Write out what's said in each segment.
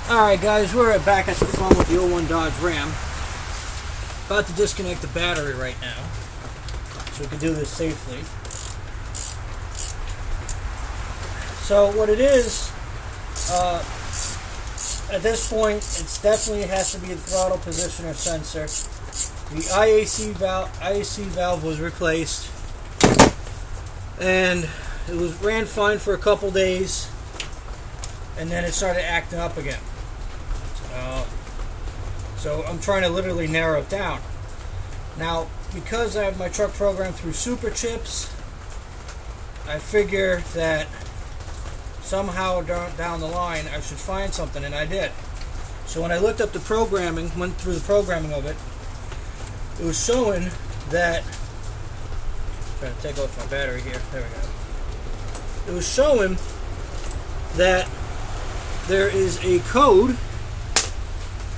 Alright guys, we're back at the front with the 01 Dodge Ram. About to disconnect the battery right now, so we can do this safely. So what it is, at this point, it definitely has to be the throttle positioner sensor. The IAC valve was replaced, and it ran fine for a couple days, and then it started acting up again. So I'm trying to literally narrow it down. Now, because I have my truck programmed through Super Chips, I figure that somehow down the line I should find something, and I did. So when I looked up the programming, went through the programming of it, it was showing that, trying to take off my battery here, there we go. It was showing that there is a code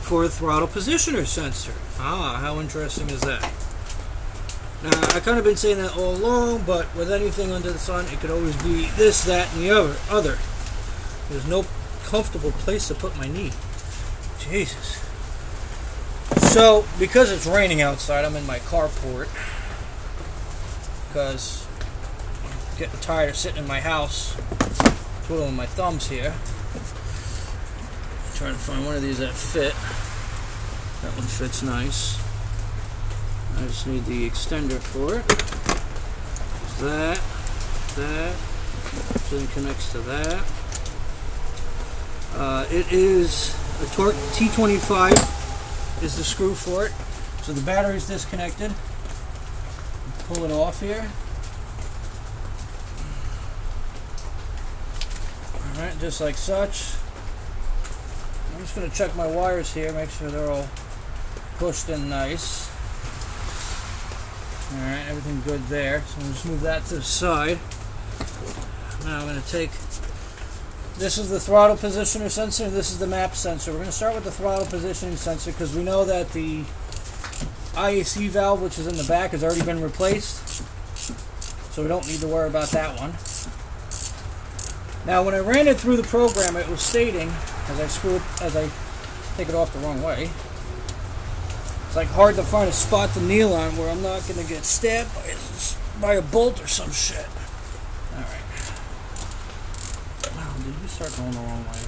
for a throttle positioner sensor. Ah, how interesting is that? Now, I've kind of been saying that all along, but with anything under the sun, it could always be this, that, and the other. There's no comfortable place to put my knee. Jesus. So, because it's raining outside, I'm in my carport. Because I'm getting tired of sitting in my house, twiddling my thumbs here. Trying to find one of these that fit. That one fits nice. I just need the extender for it. That. So it connects to that. It is a Torque T25 is the screw for it. So the battery's disconnected. Pull it off here. Alright, just like such. I'm just going to check my wires here, make sure they're all pushed in nice. Alright, everything good there. So I'm just move that to the side. Now I'm going to take, this is the throttle positioner sensor, this is the map sensor. We're going to start with the throttle positioning sensor because we know that the IAC valve, which is in the back, has already been replaced. So we don't need to worry about that one. Now when I ran it through the program, it was stating, as I take it off the wrong way, it's like hard to find a spot to kneel on where I'm not going to get stabbed by a bolt or some shit. Alright. Wow, did you start going the wrong way?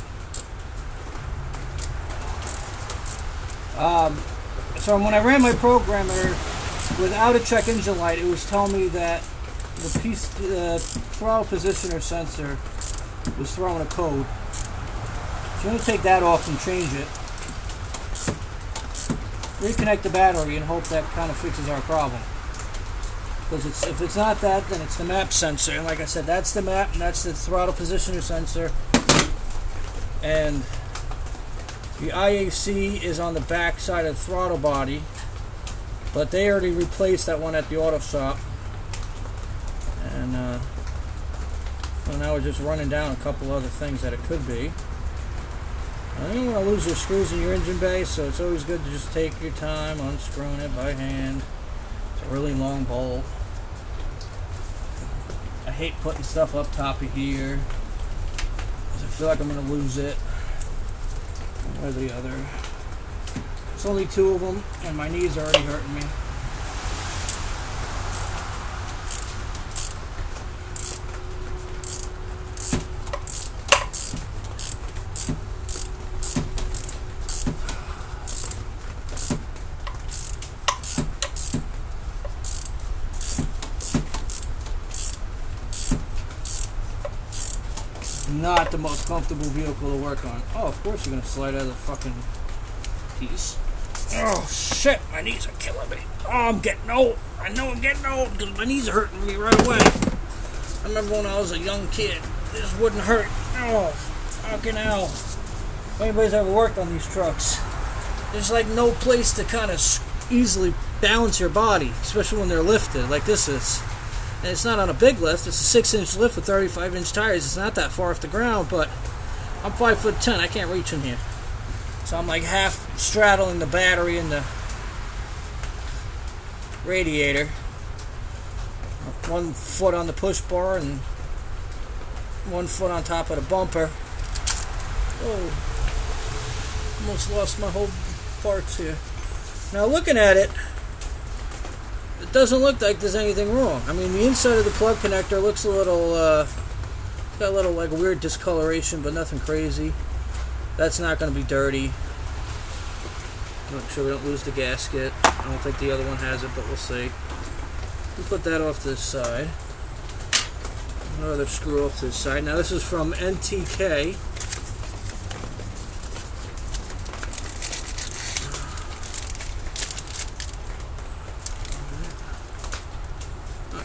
So when I ran my programmer without a check engine light, it was telling me that the throttle positioner sensor was throwing a code. So I'm going to take that off and change it. Reconnect the battery and hope that kind of fixes our problem. Because if it's not that, then it's the map sensor. And like I said, that's the map and that's the throttle positioner sensor. And the IAC is on the back side of the throttle body. But they already replaced that one at the auto shop. And so now we're just running down a couple other things that it could be. I don't want to lose your screws in your engine bay, so it's always good to just take your time unscrewing it by hand. It's a really long bolt. I hate putting stuff up top of here because I feel like I'm going to lose it. One or the other. It's only two of them, and my knees are already hurting me. Not the most comfortable vehicle to work on. Oh, of course you're going to slide out of the fucking piece. Oh, shit. My knees are killing me. Oh, I'm getting old. I know I'm getting old because my knees are hurting me right away. I remember when I was a young kid, this wouldn't hurt. Oh, fucking hell. If anybody's ever worked on these trucks, there's like no place to kind of easily balance your body, especially when they're lifted like this is. And it's not on a big lift, it's a 6-inch lift with 35-inch tires. It's not that far off the ground, but I'm 5'10", I can't reach in here. So I'm like half straddling the battery and the radiator. One foot on the push bar and 1 foot on top of the bumper. Oh. Almost lost my whole parts here. Now looking at it, it doesn't look like there's anything wrong. I mean, the inside of the plug connector looks a little, got a little like weird discoloration, but nothing crazy. That's not going to be dirty. Make sure we don't lose the gasket. I don't think the other one has it, but we'll see. We'll put that off to the side. Another screw off to the side. Now this is from NTK.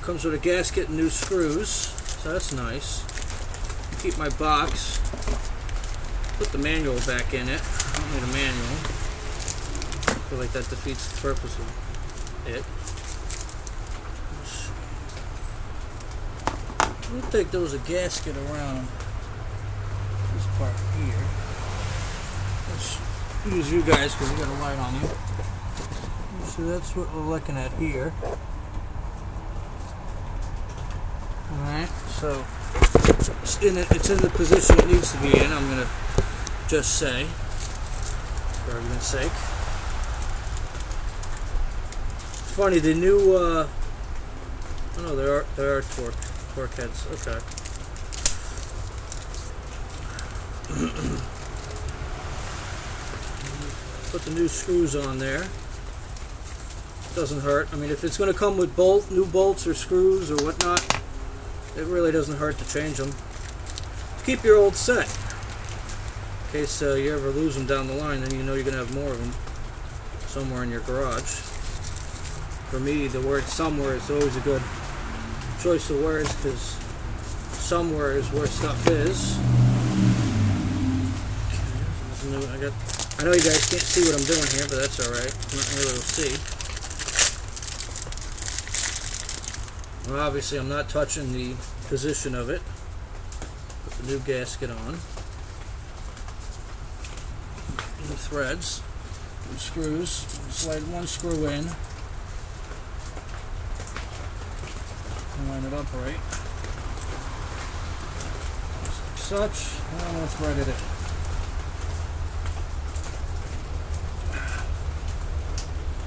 Comes with a gasket and new screws, so that's nice. Keep my box. Put the manual back in it. I don't need a manual. I feel like that defeats the purpose of it. I don't think there was a gasket around this part here. Let's use you guys because we got a light on you. So that's what we're looking at here. Alright, so it's in the position it needs to be in, I'm going to just say, for argument's sake. It's funny, the new, oh no, there are torque heads, okay. Put the new screws on there. Doesn't hurt. I mean, if it's going to come with new bolts or screws or whatnot, it really doesn't hurt to change them. Keep your old set. In case you ever lose them down the line, then you know you're going to have more of them somewhere in your garage. For me, the word somewhere is always a good choice of words because somewhere is where stuff is. I know you guys can't see what I'm doing here, but that's alright. Not really able to see. Well, obviously I'm not touching the position of it. Put the new gasket on. New threads. New screws. Slide one screw in. And line it up right. Like such. And we'll thread it in.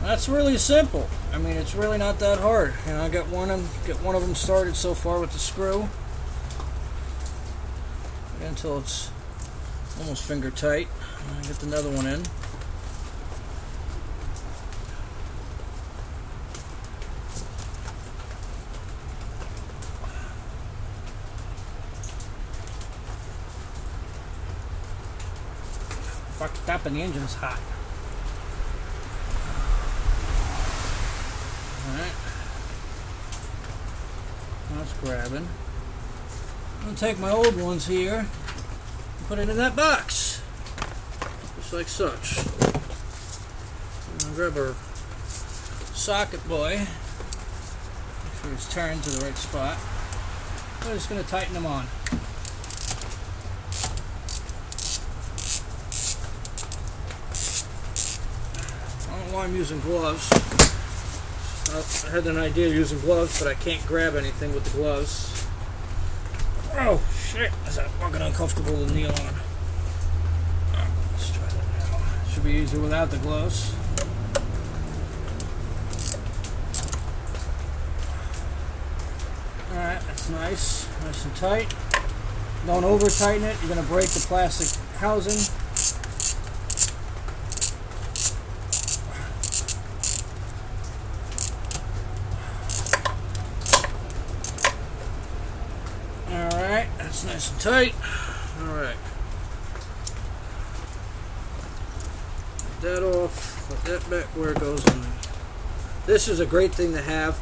That's really simple. I mean, it's really not that hard. You know, I got one of them started so far with the screw until it's almost finger tight. I get another one in. Fucked up and the engine's hot. Alright. That's grabbing. I'm going to take my old ones here and put it in that box. Just like such. I'm going to grab our socket boy. Make sure it's turned to the right spot. I'm just going to tighten them on. I don't know why I'm using gloves. I had an idea of using gloves, but I can't grab anything with the gloves. Oh, shit. Is that fucking uncomfortable to kneel on? Let's try that now. Should be easier without the gloves. Alright, that's nice. Nice and tight. Don't over tighten it. You're going to break the plastic housing. That's nice and tight. Alright. Get that off. Put that back where it goes on. This is a great thing to have.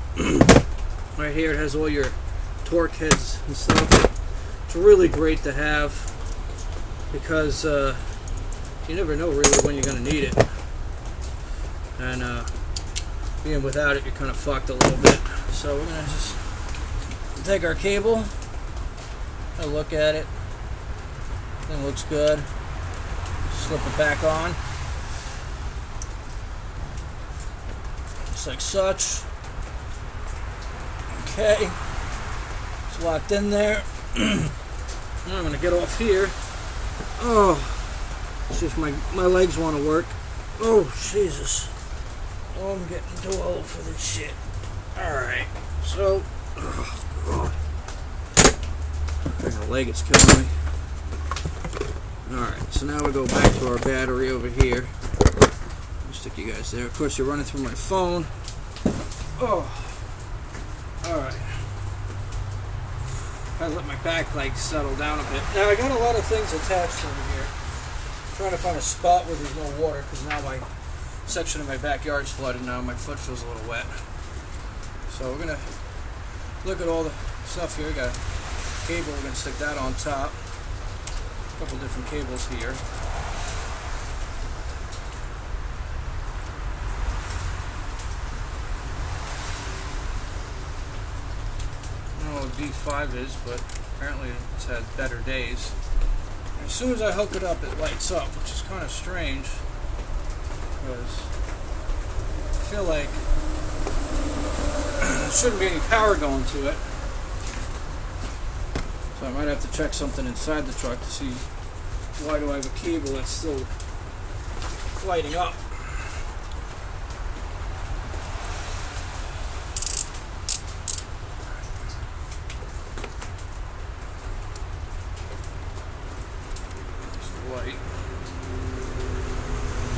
Right here it has all your torque heads and stuff. It's really great to have because you never know really when you're going to need it. And being without it, you're kind of fucked a little bit. So we're going to just take our cable. I look at it. Thing looks good. Slip it back on. Just like such. Okay. It's locked in there. Now I'm going to get off here. Oh, See if my legs want to work. Oh, Jesus. Oh, I'm getting too old for this shit. Alright, so... Oh, God. My leg is killing me. Alright, so now we go back to our battery over here. I'll stick you guys there. Of course, you're running through my phone. Oh. Alright. I let my back leg settle down a bit. Now, I got a lot of things attached over here. I'm trying to find a spot where there's no water, because now my section of my backyard's flooded now. My foot feels a little wet. So we're going to look at all the stuff here. We got a cable. We're going to stick that on top. A couple different cables here. I don't know what D5 is, but apparently it's had better days. And as soon as I hook it up, it lights up, which is kind of strange, because I feel like there shouldn't be any power going to it. So I might have to check something inside the truck to see why do I have a cable that's still lighting up. There's the light.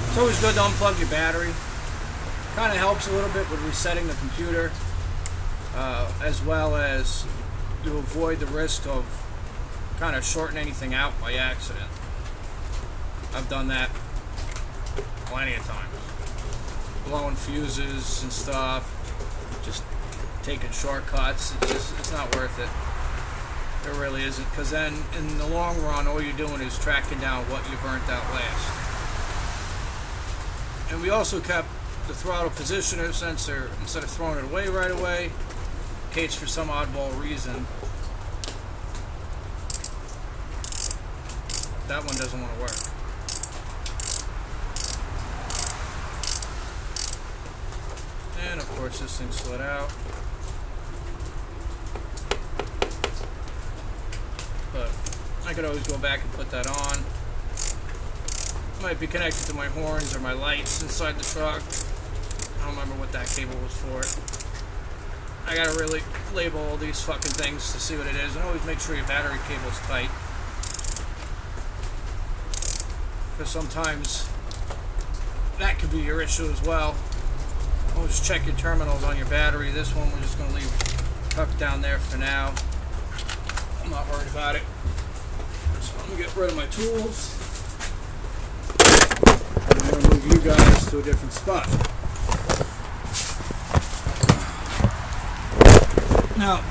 It's always good to unplug your battery. Kind of helps a little bit with resetting the computer, as well as to avoid the risk of kind of shorting anything out by accident. I've done that plenty of times. Blowing fuses and stuff, just taking shortcuts. It's not worth it. It really isn't, because then in the long run, all you're doing is tracking down what you burnt out last. And we also kept the throttle positioner sensor, instead of throwing it away right away, in case for some oddball reason that one doesn't want to work. And of course this thing slid out. But I could always go back and put that on. Might be connected to my horns or my lights inside the truck. I don't remember what that cable was for. I gotta really label all these fucking things to see what it is, and always make sure your battery cable's tight. Because sometimes that could be your issue as well. Always check your terminals on your battery. This one we're just gonna leave tucked down there for now. I'm not worried about it. So let me get rid of my tools. I'm gonna move you guys to a different spot. Now,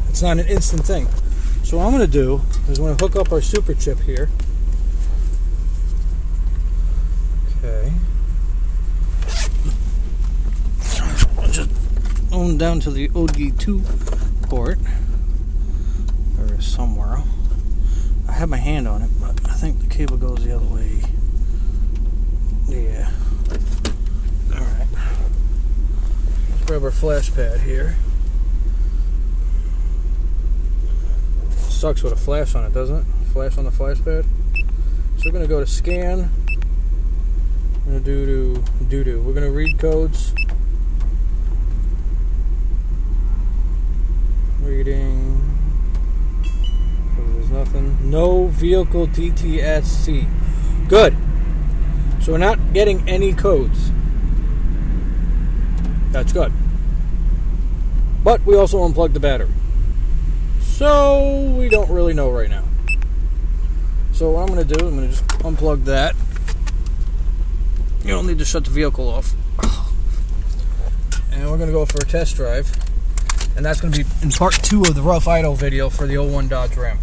it's not an instant thing. So what I'm going to do is I'm going to hook up our super chip here. Okay. I'll just own down to the OG2 port. There is somewhere. I have my hand on it, but I think the cable goes the other way. Yeah. Alright. Let's grab our flash pad here. Sucks with a flash on it, doesn't it? Flash on the flash pad. So we're going to go to scan. We're going to do. We're going to read codes. Reading. There's nothing. No vehicle DTSC. Good. So we're not getting any codes. That's good. But we also unplugged the battery. So we don't really know right now. So what I'm going to do, I'm going to just unplug that. You don't need to shut the vehicle off. And we're going to go for a test drive. And that's going to be in part 2 of the rough idle video for the 01 Dodge Ram.